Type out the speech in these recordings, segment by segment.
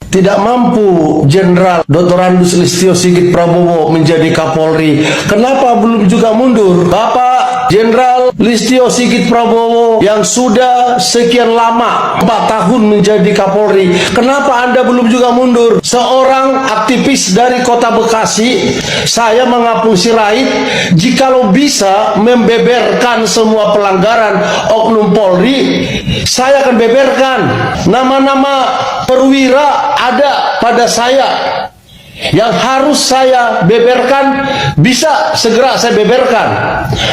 tidak mampu Jenderal Dr. Andes Listio Sigit Prabowo menjadi Kapolri, kenapa belum juga mundur? Bapak Jenderal Listio Sigit Prabowo yang sudah sekian lama 4 tahun menjadi Kapolri, kenapa Anda belum juga mundur? Seorang aktivis dari kota Bekasi, saya mengapung sirait, jikalau bisa membeberkan semua pelanggaran oknum Polri, saya akan beberkan. Nama-nama perwira ada pada saya yang harus saya beberkan, bisa segera saya beberkan.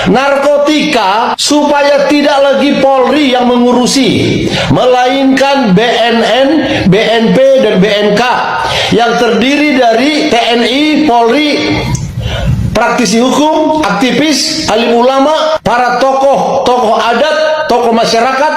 Narkotika supaya tidak lagi Polri yang mengurusi, melainkan BNN, BNP, dan BNK yang terdiri dari TNI, Polri, praktisi hukum, aktivis, alim ulama, para tokoh adat, tokoh masyarakat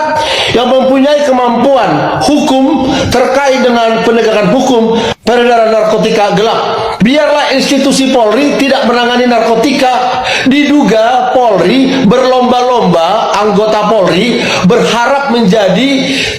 yang mempunyai kemampuan hukum terkait dengan penegakan hukum peredaran narkotika gelap. Biarlah institusi Polri tidak menangani narkotika. Diduga Polri berlomba-lomba, anggota Polri berharap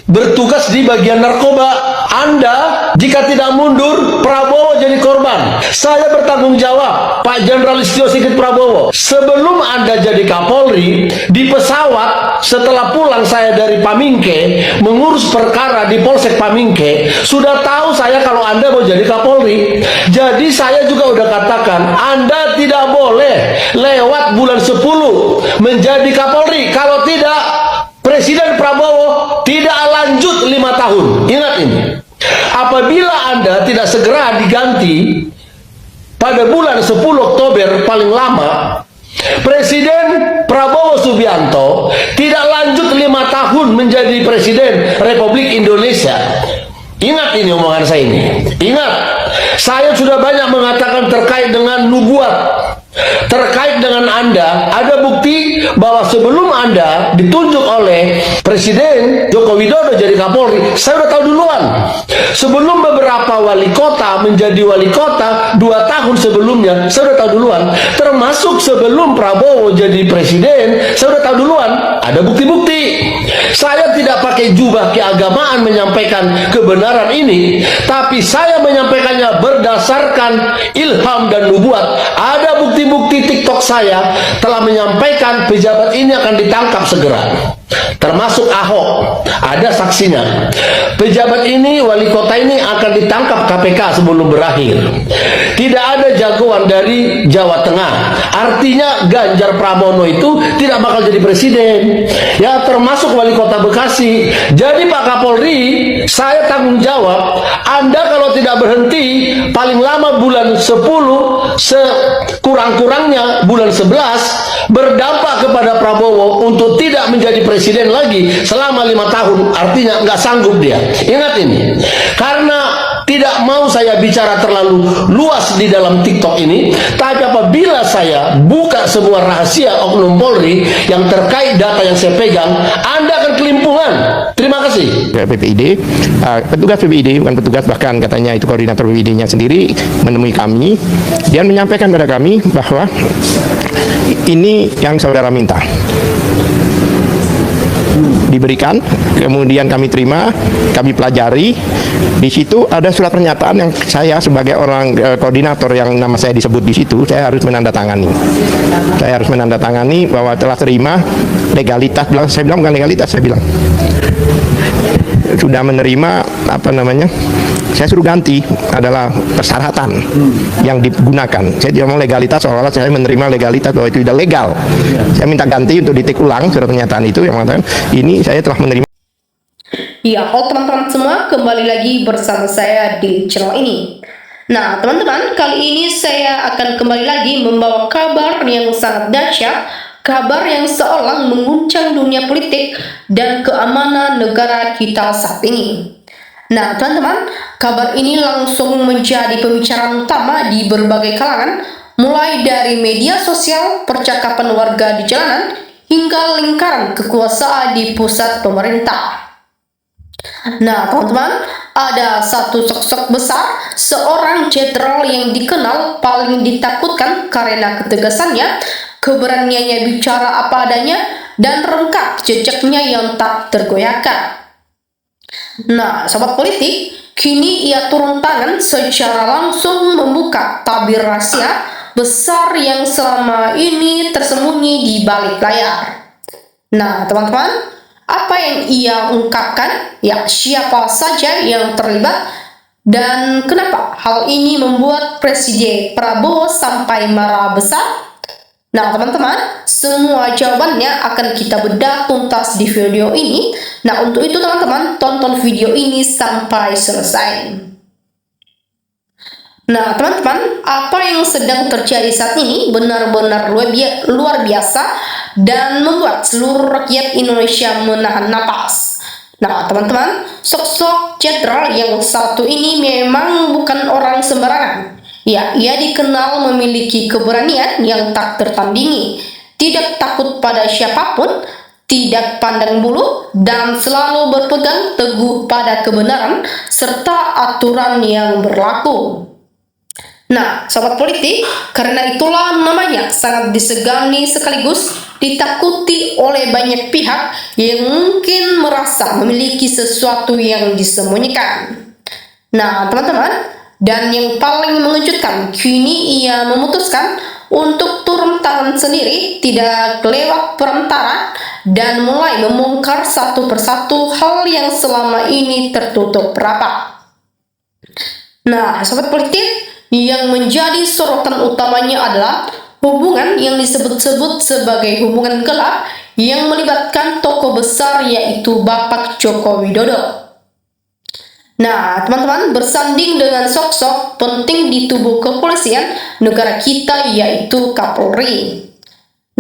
bertugas di bagian narkoba. Anda jika tidak mundur, Prabowo jadi korban. Saya bertanggung jawab, Pak Jenderal Listio Sigit Prabowo. Sebelum Anda jadi Kapolri, di pesawat setelah pulang saya dari Pamingke mengurus perkara di Polsek Pamingke, sudah tahu saya kalau Anda mau jadi Kapolri. Jadi saya juga udah katakan, Anda tidak boleh lewat bulan 10 menjadi Kapolri. Kalau tidak, Presiden Prabowo tidak lanjut 5 tahun. Ingat ini. Apabila Anda tidak segera diganti pada bulan 10 Oktober paling lama, Presiden Prabowo Subianto tidak lanjut 5 tahun menjadi Presiden Republik Indonesia. Ingat ini omongan saya ini. Ingat, saya sudah banyak mengatakan terkait dengan nubuat. Terkait dengan Anda, ada bukti bahwa sebelum Anda ditunjuk oleh Presiden Joko Widodo jadi Kapolri, saya udah tahu duluan. Sebelum beberapa wali kota menjadi wali kota 2 tahun sebelumnya, saya udah tahu duluan. Termasuk sebelum Prabowo jadi Presiden, saya udah tahu duluan. Ada bukti-bukti. Saya tidak pakai jubah keagamaan menyampaikan kebenaran ini, tapi saya menyampaikannya berdasarkan ilham dan nubuat. Ada bukti-bukti TikTok saya telah menyampaikan pejabat ini akan ditangkap segera, termasuk Ahok. Ada saksinya. Pejabat ini, wali kota ini akan ditangkap KPK sebelum berakhir. Tidak ada jagoan dari Jawa Tengah. Artinya Ganjar Pranowo itu tidak bakal jadi presiden. Ya, termasuk wali kota Bekasi. Jadi Pak Kapolri, saya tanggung jawab. Anda kalau tidak berhenti paling lama bulan 10, sekurang-kurangnya bulan 11, berdampak kepada Prabowo untuk tidak menjadi presiden lagi selama 5 tahun. Artinya nggak sanggup dia. Ingat ini. Karena tidak mau saya bicara terlalu luas di dalam TikTok ini, tapi apabila saya buka sebuah rahasia oknum Polri yang terkait data yang saya pegang, Anda akan kelimpungan. Terima kasih. PPID, petugas PPID, bukan petugas, bahkan katanya itu koordinator PPID-nya sendiri menemui kami dan menyampaikan pada kami bahwa ini yang saudara minta diberikan, kemudian kami terima, kami pelajari. Di situ ada surat pernyataan yang saya sebagai orang koordinator yang nama saya disebut di situ, saya harus menandatangani. Saya harus menandatangani bahwa telah terima legalitas. Saya bilang bukan legalitas, saya bilang sudah menerima saya suruh ganti adalah persyaratan yang digunakan. Saya tidak mau legalitas seolah-olah saya menerima legalitas bahwa itu tidak legal. Saya minta ganti untuk ditik ulang surat pernyataan itu yang mengatakan ini saya telah menerima. Ya, teman-teman semua, kembali lagi bersama saya di channel ini. Nah, teman-teman, kali ini saya akan kembali lagi membawa kabar yang sangat dahsyat, kabar yang seolah mengguncang dunia politik dan keamanan negara kita saat ini. Nah, teman-teman, kabar ini langsung menjadi pembicaraan utama di berbagai kalangan, mulai dari media sosial, percakapan warga di jalanan, hingga lingkaran kekuasaan di pusat pemerintah. Nah, teman-teman, ada satu sosok besar, seorang jenderal yang dikenal paling ditakutkan karena ketegasannya, keberaniannya bicara apa adanya, dan rengkap jejaknya yang tak tergoyahkan. Nah, sobat politik, kini ia turun tangan secara langsung membuka tabir rahasia besar yang selama ini tersembunyi di balik layar. Nah, teman-teman, apa yang ia ungkapkan? Ya, siapa saja yang terlibat dan kenapa hal ini membuat Presiden Prabowo sampai marah besar? Nah, teman-teman, semua jawabannya akan kita bedah tuntas di video ini. Nah, untuk itu teman-teman, tonton video ini sampai selesai. Nah, teman-teman, apa yang sedang terjadi saat ini benar-benar luar biasa dan membuat seluruh rakyat Indonesia menahan napas. Nah, teman-teman, sosok jenderal yang satu ini memang bukan orang sembarangan. Ya, ia dikenal memiliki keberanian yang tak tertandingi, tidak takut pada siapapun, tidak pandang bulu, dan selalu berpegang teguh pada kebenaran serta aturan yang berlaku. Nah, sobat politik, karena itulah namanya sangat disegani sekaligus ditakuti oleh banyak pihak yang mungkin merasa memiliki sesuatu yang disembunyikan. Nah, teman-teman, dan yang paling mengejutkan, kini ia memutuskan untuk turun tangan sendiri, tidak lewat perantara, dan mulai membongkar satu persatu hal yang selama ini tertutup rapat. Nah, sobat politik, yang menjadi sorotan utamanya adalah hubungan yang disebut-sebut sebagai hubungan gelap yang melibatkan tokoh besar yaitu Bapak Joko Widodo. Nah, teman-teman, bersanding dengan sosok penting di tubuh kepolisian negara kita yaitu Kapolri.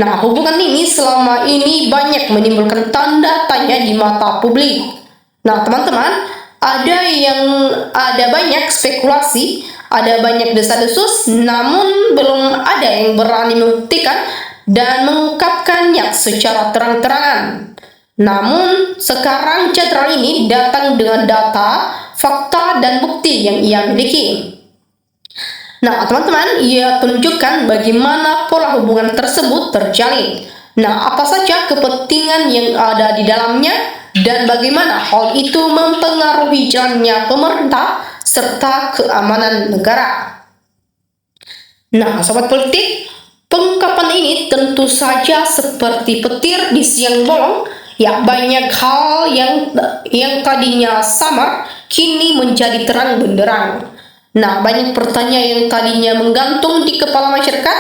Nah, hubungan ini selama ini banyak menimbulkan tanda tanya di mata publik. Nah, teman-teman, ada banyak spekulasi, ada banyak desas-desus, namun belum ada yang berani membuktikan dan mengungkapkannya secara terang-terangan. Namun, sekarang jenderal ini datang dengan data, fakta, dan bukti yang ia miliki. Nah, teman-teman, ia tunjukkan bagaimana pola hubungan tersebut terjalin. Nah, apa saja kepentingan yang ada di dalamnya, dan bagaimana hal itu mempengaruhi jalannya pemerintah serta keamanan negara. Nah, sobat politik, pengungkapan ini tentu saja seperti petir di siang bolong. Ya, banyak hal yang tadinya samar kini menjadi terang benderang. Nah, banyak pertanyaan yang tadinya menggantung di kepala masyarakat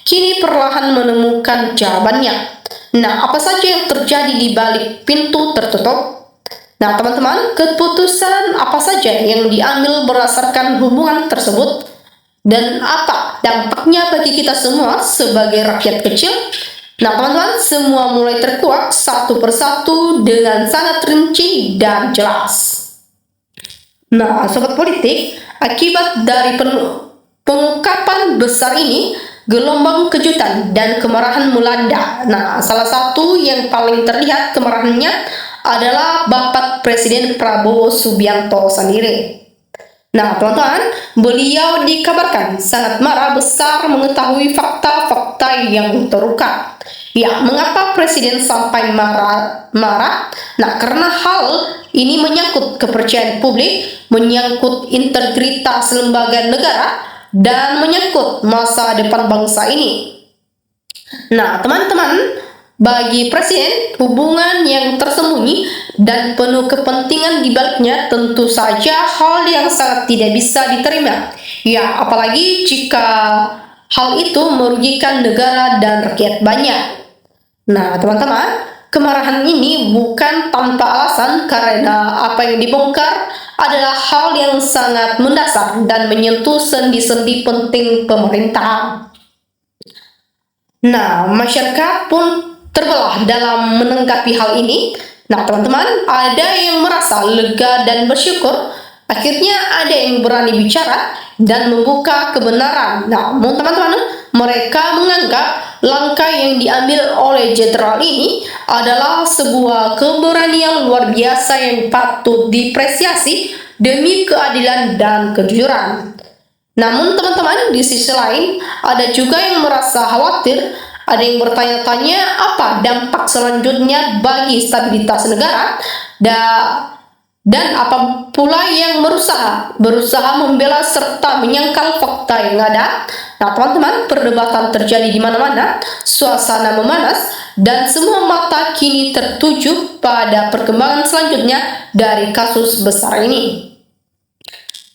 kini perlahan menemukan jawabannya. Nah, apa saja yang terjadi di balik pintu tertutup? Nah, teman-teman, keputusan apa saja yang diambil berdasarkan hubungan tersebut dan apa dampaknya bagi kita semua sebagai rakyat kecil? Nah, teman-teman, semua mulai terkuak satu persatu dengan sangat rinci dan jelas. Nah, sobat politik, akibat dari pengungkapan besar ini, gelombang kejutan dan kemarahan melanda. Nah, salah satu yang paling terlihat kemarahannya adalah Bapak Presiden Prabowo Subianto sendiri. Nah, teman-teman, beliau dikabarkan sangat marah besar mengetahui fakta-fakta yang terungkap. Ya, mengapa Presiden sampai marah? Nah, karena hal ini menyangkut kepercayaan publik, menyangkut integritas lembaga negara, dan menyangkut masa depan bangsa ini. Nah, teman-teman, bagi Presiden, hubungan yang tersembunyi dan penuh kepentingan di baliknya tentu saja hal yang sangat tidak bisa diterima. Ya, apalagi jika hal itu merugikan negara dan rakyat banyak. Nah, teman-teman, kemarahan ini bukan tanpa alasan karena apa yang dibongkar adalah hal yang sangat mendasar dan menyentuh sendi-sendi penting pemerintah. Nah, masyarakat pun terbelah dalam menanggapi hal ini. Nah, teman-teman, ada yang merasa lega dan bersyukur. Akhirnya ada yang berani bicara dan membuka kebenaran. Namun, teman-teman, mereka menganggap langkah yang diambil oleh jenderal ini adalah sebuah keberanian luar biasa yang patut diapresiasi demi keadilan dan kejujuran. Namun, teman-teman, di sisi lain ada juga yang merasa khawatir. Ada yang bertanya-tanya apa dampak selanjutnya bagi stabilitas negara Dan apa pula yang berusaha membela serta menyangkal fakta yang ada. Nah teman-teman, perdebatan terjadi di mana-mana, suasana memanas, dan semua mata kini tertuju pada perkembangan selanjutnya dari kasus besar ini.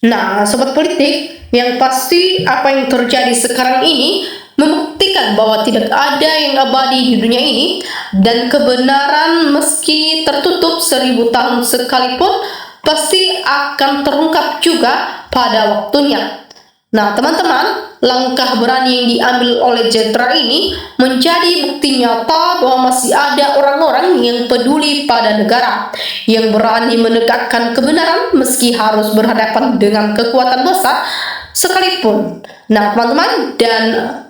Nah, sobat politik, yang pasti apa yang terjadi sekarang ini membuktikan bahwa tidak ada yang abadi di dunia ini, dan kebenaran meski tertutup 1000 tahun sekalipun pasti akan terungkap juga pada waktunya. Nah teman-teman, langkah berani yang diambil oleh jenderal ini menjadi bukti nyata bahwa masih ada orang-orang yang peduli pada negara, yang berani menegakkan kebenaran meski harus berhadapan dengan kekuatan besar sekalipun. Nah teman-teman, dan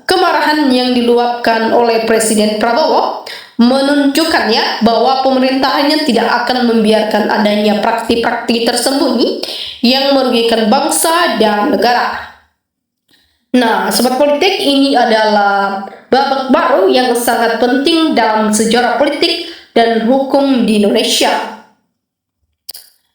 kemarahan yang diluapkan oleh Presiden Prabowo menunjukkannya bahwa pemerintahannya tidak akan membiarkan adanya praktik-praktik tersembunyi yang merugikan bangsa dan negara. Nah, sobat politik, ini adalah babak baru yang sangat penting dalam sejarah politik dan hukum di Indonesia.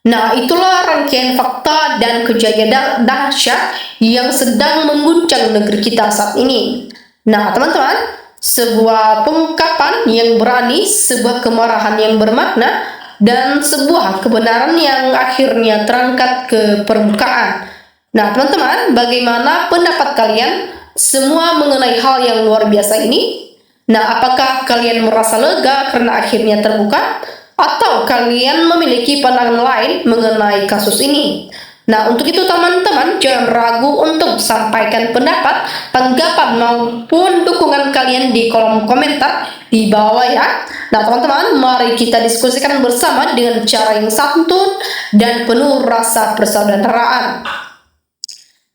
Nah, itulah rangkaian fakta dan kejadian dahsyat yang sedang mengguncang negeri kita saat ini. Nah, teman-teman, sebuah pengungkapan yang berani, sebuah kemarahan yang bermakna, dan sebuah kebenaran yang akhirnya terangkat ke permukaan. Nah teman-teman, bagaimana pendapat kalian semua mengenai hal yang luar biasa ini? Nah, apakah kalian merasa lega karena akhirnya terbuka? Atau kalian memiliki pandangan lain mengenai kasus ini? Nah, untuk itu teman-teman, jangan ragu untuk sampaikan pendapat, tanggapan maupun dukungan kalian di kolom komentar di bawah ya. Nah teman-teman, mari kita diskusikan bersama dengan cara yang santun dan penuh rasa persaudaraan.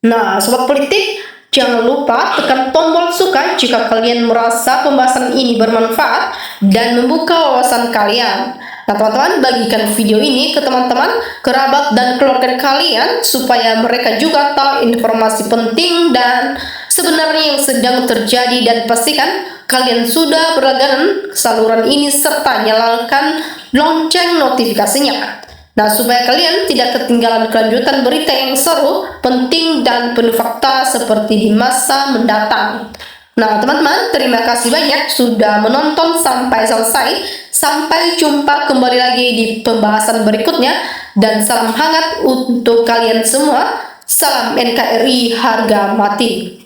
Nah, sobat politik, jangan lupa tekan tombol suka jika kalian merasa pembahasan ini bermanfaat dan membuka wawasan kalian. Nah, teman-teman, bagikan video ini ke teman-teman, kerabat, dan keluarga kalian supaya mereka juga tahu informasi penting dan sebenarnya yang sedang terjadi, dan pastikan kalian sudah berlangganan saluran ini serta nyalakan lonceng notifikasinya. Nah, supaya kalian tidak ketinggalan kelanjutan berita yang seru, penting, dan penuh fakta seperti di masa mendatang. Nah, teman-teman, terima kasih banyak sudah menonton sampai selesai. Sampai jumpa kembali lagi di pembahasan berikutnya, dan salam hangat untuk kalian semua. Salam NKRI harga mati.